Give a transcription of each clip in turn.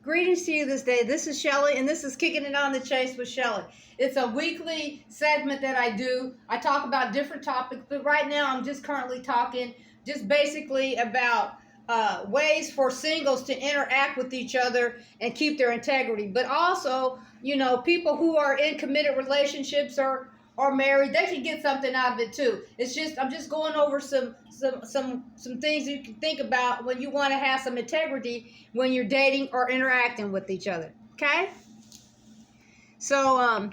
Greetings to you this day. This is Chelle, and this is Kicking It on the Chase with Chelle. It's a weekly segment that I do. I talk about different topics, but right now I'm just currently talking just basically about ways for singles to interact with each other and keep their integrity. But also, people who are in committed relationships or married, they can get something out of it too. I'm just going over some things you can think about when you want to have some integrity when you're dating or interacting with each other. Okay? So I'm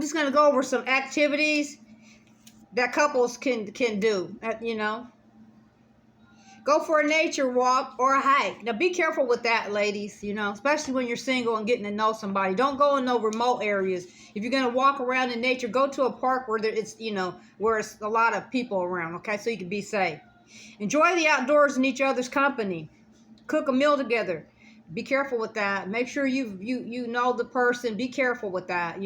just gonna go over some activities that couples can do. Go for a nature walk or a hike. Now, be careful with that, ladies, especially when you're single and getting to know somebody. Don't go in no remote areas. If you're going to walk around in nature, go to a park where where it's a lot of people around, okay, so you can be safe. Enjoy the outdoors in each other's company. Cook a meal together. Be careful with that. Make sure you know the person. Be careful with that,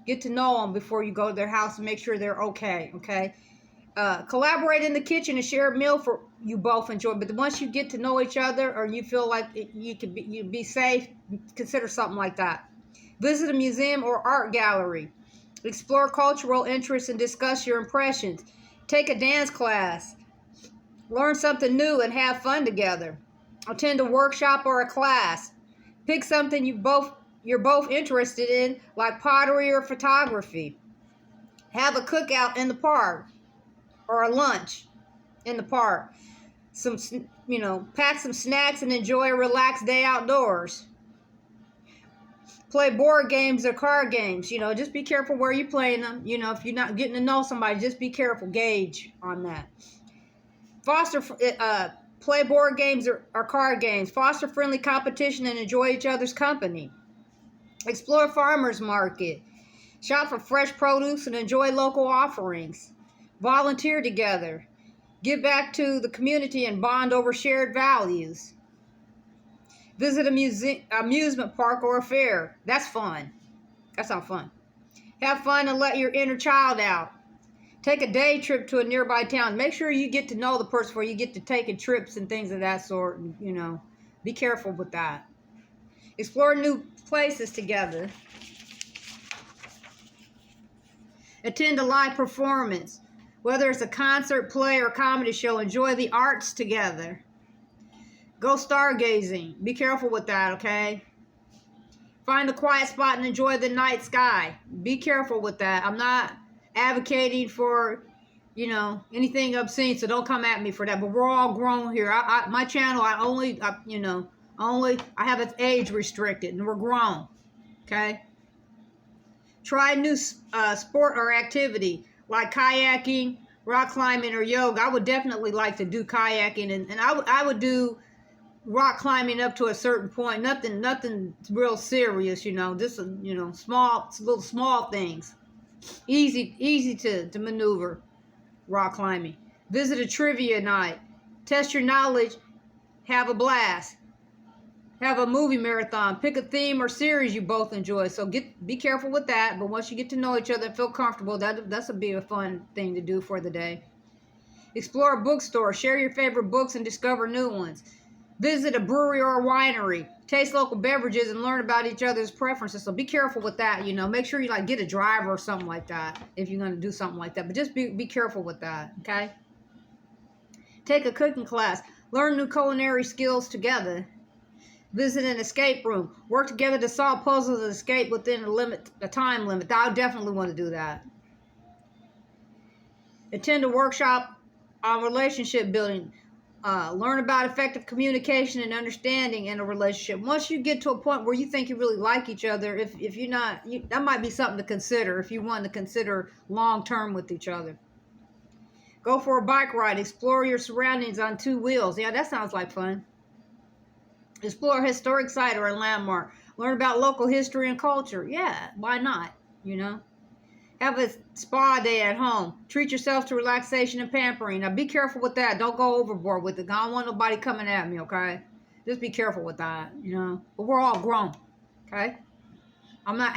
Get to know them before you go to their house and make sure they're okay? Collaborate in the kitchen and share a meal for you both enjoy. But once you get to know each other or you feel like you'd be safe, consider something like that. Visit a museum or art gallery. Explore cultural interests and discuss your impressions. Take a dance class. Learn something new and have fun together. Attend a workshop or a class. Pick something you're both interested in, like pottery or photography. Have a cookout in the park or a lunch in the park. Pack some snacks and enjoy a relaxed day outdoors. Play board games or card games. Just be careful where you're playing them. If you're not getting to know somebody, just be careful. Gauge on that. Play board games or card games. Foster friendly competition and enjoy each other's company. Explore farmers market. Shop for fresh produce and enjoy local offerings. Volunteer together. Give back to the community and bond over shared values. Visit amusement park or a fair. That's fun. That sounds fun. Have fun and let your inner child out. Take a day trip to a nearby town. Make sure you get to know the person before you get to taking trips and things of that sort. Be careful with that. Explore new places together. Attend a live performance. Whether it's a concert, play, or comedy show, enjoy the arts together. Go stargazing. Be careful with that, okay? Find a quiet spot and enjoy the night sky. Be careful with that. I'm not advocating for, anything obscene, so don't come at me for that. But we're all grown here. My channel, I have it age restricted, and we're grown, okay? Try a new sport or activity like kayaking, rock climbing, or yoga. I would definitely like to do kayaking, and I would do rock climbing up to a certain point. Nothing real serious, Just small things, easy to maneuver. Rock climbing. Visit a trivia night. Test your knowledge. Have a blast. Have a movie marathon. Pick a theme or series you both enjoy. So be careful with that. But once you get to know each other and feel comfortable, that's be a fun thing to do for the day. Explore a bookstore. Share your favorite books and discover new ones. Visit a brewery or a winery. Taste local beverages and learn about each other's preferences. So be careful with that. Make sure you get a driver or something like that if you're going to do something like that. But just be careful with that. Okay. Take a cooking class. Learn new culinary skills together. Visit an escape room. Work together to solve puzzles and escape within a time limit. I definitely want to do that. Attend a workshop on relationship building. Learn about effective communication and understanding in a relationship. Once you get to a point where you think you really like each other, if you're not, that might be something to consider if you want to consider long term with each other. Go for a bike ride. Explore your surroundings on 2 wheels. Yeah, that sounds like fun. Explore a historic site or a landmark. Learn about local history and culture. Yeah, why not? Have a spa day at home. Treat yourself to relaxation and pampering. Now, be careful with that. Don't go overboard with it. I don't want nobody coming at me, okay? Just be careful with that, But we're all grown, okay? I'm not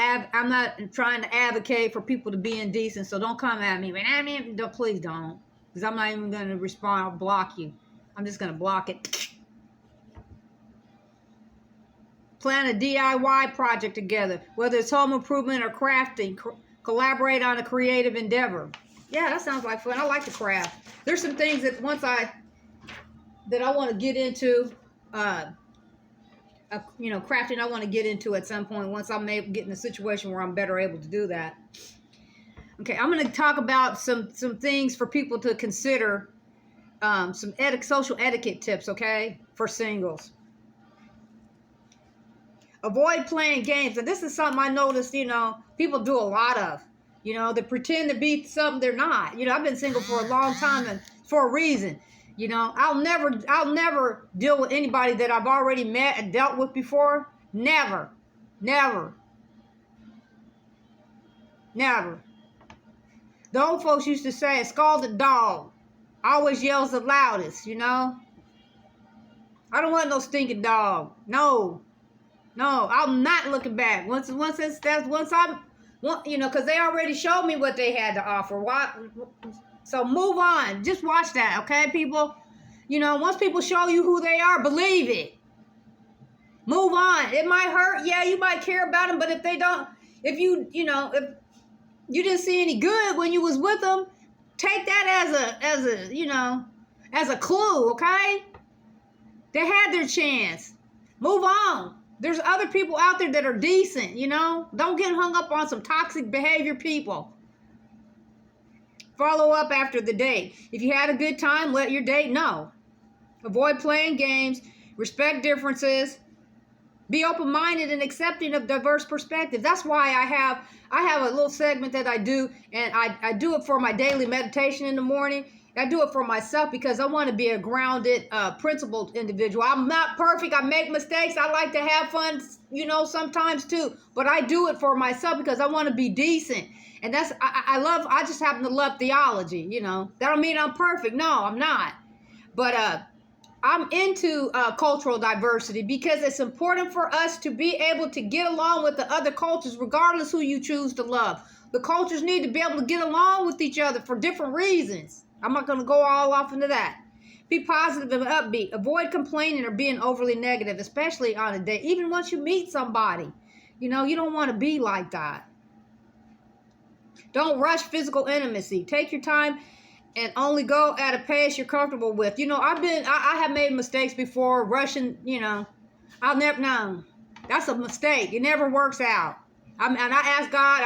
trying to advocate for people to be indecent, so don't come at me. Please don't. Because I'm not even going to respond. I'll block you. I'm just going to block it. plan a DIY project together, whether it's home improvement or crafting. Collaborate on a creative endeavor. Yeah, that sounds like fun. I like to craft. There's some things that I want to get into. Crafting I want to get into at some point once I'm able to get in a situation where I'm better able to do that. Okay, I'm going to talk about some things for people to consider, some social etiquette tips, okay, for singles. Avoid playing games. And this is something I noticed, people do a lot of. They pretend to be something they're not. I've been single for a long time and for a reason. I'll never deal with anybody that I've already met and dealt with before. Never. The old folks used to say, a scalded dog always yells the loudest, I don't want no stinking dog. No, I'm not looking back. Because they already showed me what they had to offer. So move on. Just watch that, okay, people? Once people show you who they are, believe it. Move on. It might hurt. Yeah, you might care about them, but if you didn't see any good when you was with them, take that as a clue, okay? They had their chance. Move on. There's other people out there that are decent, Don't get hung up on some toxic behavior people. Follow up after the date. If you had a good time, let your date know. Avoid playing games. Respect differences. Be open-minded and accepting of diverse perspectives. That's why I have a little segment that I do, and I do it for my daily meditation in the morning. I do it for myself because I want to be a grounded, principled individual. I'm not perfect. I make mistakes. I like to have fun, sometimes too. But I do it for myself because I want to be decent. And I just happen to love theology, That don't mean I'm perfect. No, I'm not. But I'm into cultural diversity because it's important for us to be able to get along with the other cultures, regardless who you choose to love. The cultures need to be able to get along with each other for different reasons. I'm not going to go all off into that. Be positive and upbeat. Avoid complaining or being overly negative, especially on a date. Even once you meet somebody, you don't want to be like that. Don't rush physical intimacy. Take your time and only go at a pace you're comfortable with. I have made mistakes before, rushing, I'll never, no, that's a mistake. It never works out. And I ask God,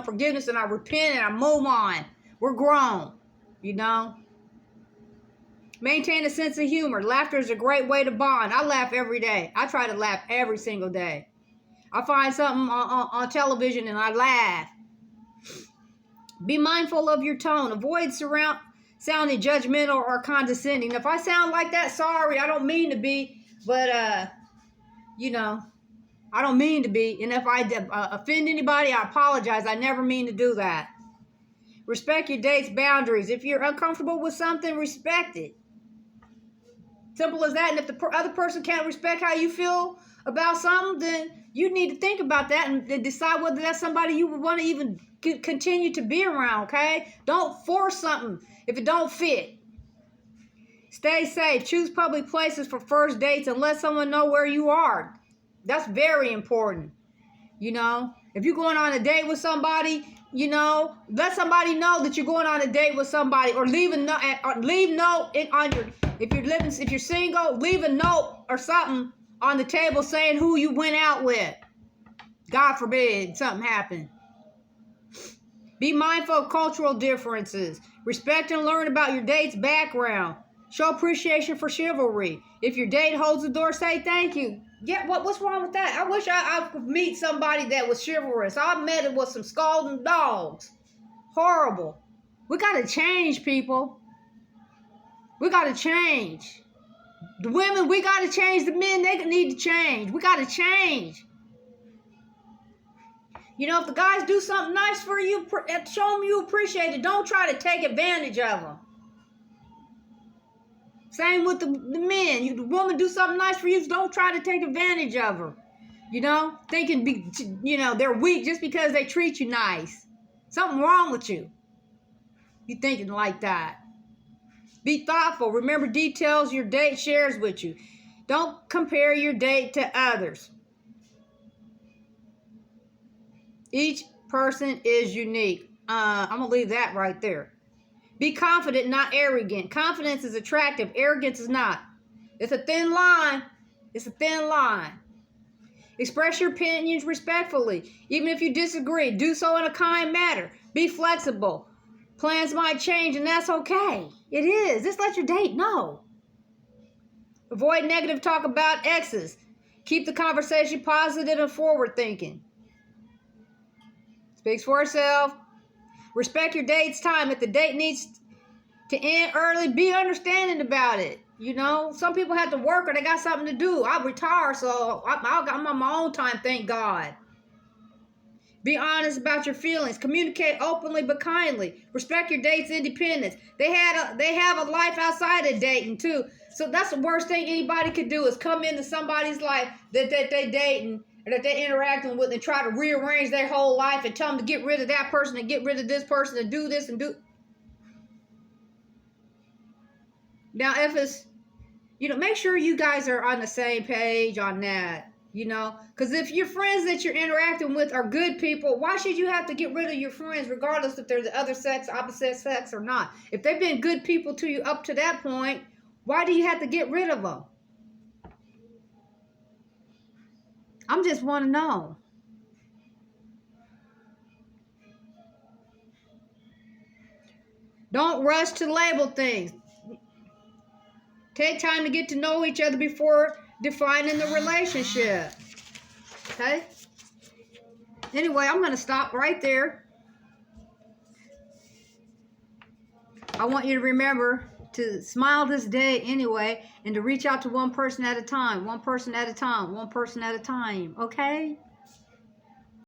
forgiveness, and I repent and I move on. We're grown, Maintain a sense of humor. Laughter is a great way to bond. I laugh every day. I try to laugh every single day. I find something on television and I laugh. Be mindful of your tone. Avoid sounding judgmental or condescending. If I sound like that, sorry, I don't mean to be, but I don't mean to be. And if I offend anybody, I apologize. I never mean to do that. Respect your date's boundaries. If you're uncomfortable with something, respect it. Simple as that. And if the other person can't respect how you feel about something, then you need to think about that and decide whether that's somebody you would want to even continue to be around, okay? Don't force something if it don't fit. Stay safe. Choose public places for first dates and let someone know where you are. That's very important. If you're going on a date with somebody, let somebody know that you're going on a date with somebody, or leave note on your, if you're single, leave a note or something on the table saying who you went out with. God forbid something happened. Be mindful of cultural differences. Respect and learn about your date's background. Show appreciation for chivalry. If your date holds the door, say thank you. Yeah, what's wrong with that? I wish I could meet somebody that was chivalrous. I met it with some scalding dogs. Horrible. We got to change, people. We got to change. The women, we got to change. The men, they need to change. We got to change. If the guys do something nice for you, show them you appreciate it. Don't try to take advantage of them. Same with the men. The woman do something nice for you, don't try to take advantage of her. Thinking, they're weak just because they treat you nice. Something wrong with you. You thinking like that. Be thoughtful. Remember details your date shares with you. Don't compare your date to others. Each person is unique. I'm going to leave that right there. Be confident, not arrogant. Confidence is attractive. Arrogance is not. It's a thin line. It's a thin line. Express your opinions respectfully. Even if you disagree, do so in a kind manner. Be flexible. Plans might change, and that's okay. It is. Just let your date know. Avoid negative talk about exes. Keep the conversation positive and forward thinking. Speaks for itself. Respect your date's time. If the date needs to end early, be understanding about it. You know, some people have to work or they got something to do. I retire, so I'm on my own time, thank God. Be honest about your feelings. Communicate openly but kindly. Respect your date's independence. They have a life outside of dating too. So that's the worst thing anybody could do is come into somebody's life that they dating or that they interacting with and try to rearrange their whole life and tell them to get rid of that person and get rid of this person and do this and do. Now, if it's, make sure you guys are on the same page on that, because if your friends that you're interacting with are good people, why should you have to get rid of your friends regardless if they're the other sex, opposite sex or not? If they've been good people to you up to that point, why do you have to get rid of them? I'm just want to know. Don't rush to label things. Take time to get to know each other before defining the relationship. Okay? Anyway, I'm going to stop right there. I want you to remember to smile this day anyway and to reach out to one person at a time. One person at a time. One person at a time. Okay?